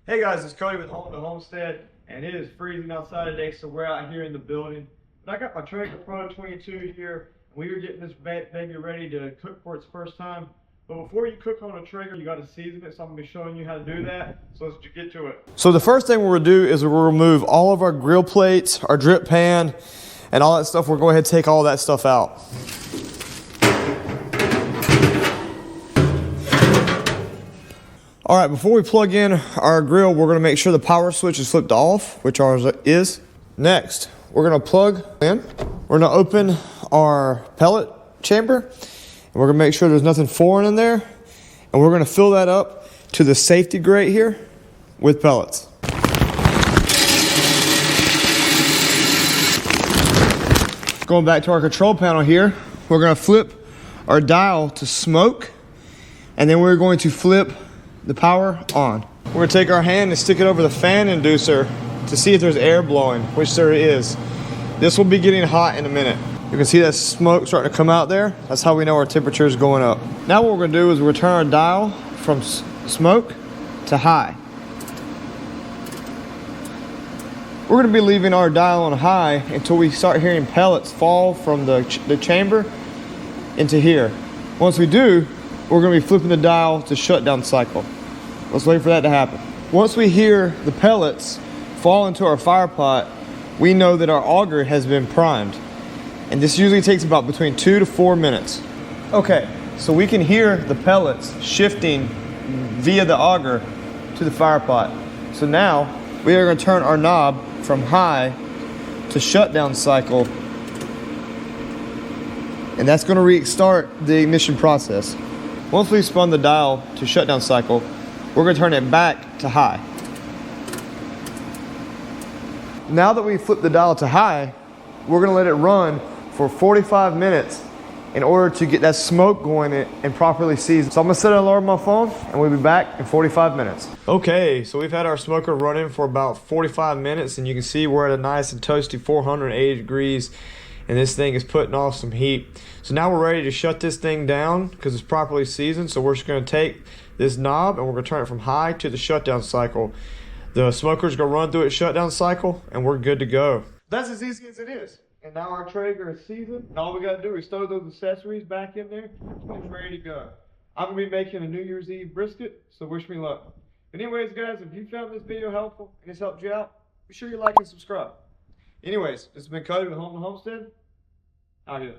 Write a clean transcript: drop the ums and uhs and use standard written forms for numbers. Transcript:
Hey guys, it's Cody with Homestead, and it is freezing outside today, so we're out here in the building. But I got my Traeger Pro 22 here. We are getting this baby ready to cook for its first time. But before you cook on a Traeger, you got to season it, so I'm going to be showing you how to do that. So let's get to it. So the first thing we'll do is we'll remove all of our grill plates, our drip pan, and all that stuff. We'll go ahead and take all that stuff out. All right, before we plug in our grill, we're gonna make sure the power switch is flipped off, which ours is. Next, we're gonna plug in. We're gonna open our pellet chamber, and we're gonna make sure there's nothing foreign in there. And we're gonna fill that up to the safety grate here with pellets. Going back to our control panel here, we're gonna flip our dial to smoke, and then we're going to flip the power on. We're gonna take our hand and stick it over the fan inducer to see if there's air blowing, which there is. This will be getting hot in a minute. You can see that smoke starting to come out there. That's how we know our temperature is going up. Now what we're gonna do is we're gonna turn our dial from smoke to high. We're gonna be leaving our dial on high until we start hearing pellets fall from the chamber into here. Once we do, we're gonna be flipping the dial to shutdown cycle. Let's wait for that to happen. Once we hear the pellets fall into our fire pot, we know that our auger has been primed. And this usually takes about between 2 to 4 minutes. Okay, so we can hear the pellets shifting via the auger to the fire pot. So now we are gonna turn our knob from high to shutdown cycle. And that's gonna restart the ignition process. Once we've spun the dial to shutdown cycle, we're going to turn it back to high. Now that we've flipped the dial to high, we're going to let it run for 45 minutes in order to get that smoke going and properly seasoned. So I'm going to set an alarm on my phone, and we'll be back in 45 minutes. Okay, so we've had our smoker running for about 45 minutes, and you can see we're at a nice and toasty 480 degrees. And this thing is putting off some heat. So now we're ready to shut this thing down because it's properly seasoned. So we're just going to take this knob and we're going to turn it from high to the shutdown cycle. The smoker's going to run through its shutdown cycle and we're good to go. That's as easy as it is. And now our Traeger is seasoned. And all we got to do is throw those accessories back in there and it's ready to go. I'm going to be making a New Year's Eve brisket, so wish me luck. But anyways, guys, if you found this video helpful and it's helped you out, be sure you like and subscribe. Anyways, this has been Cody with Homestead. Out here.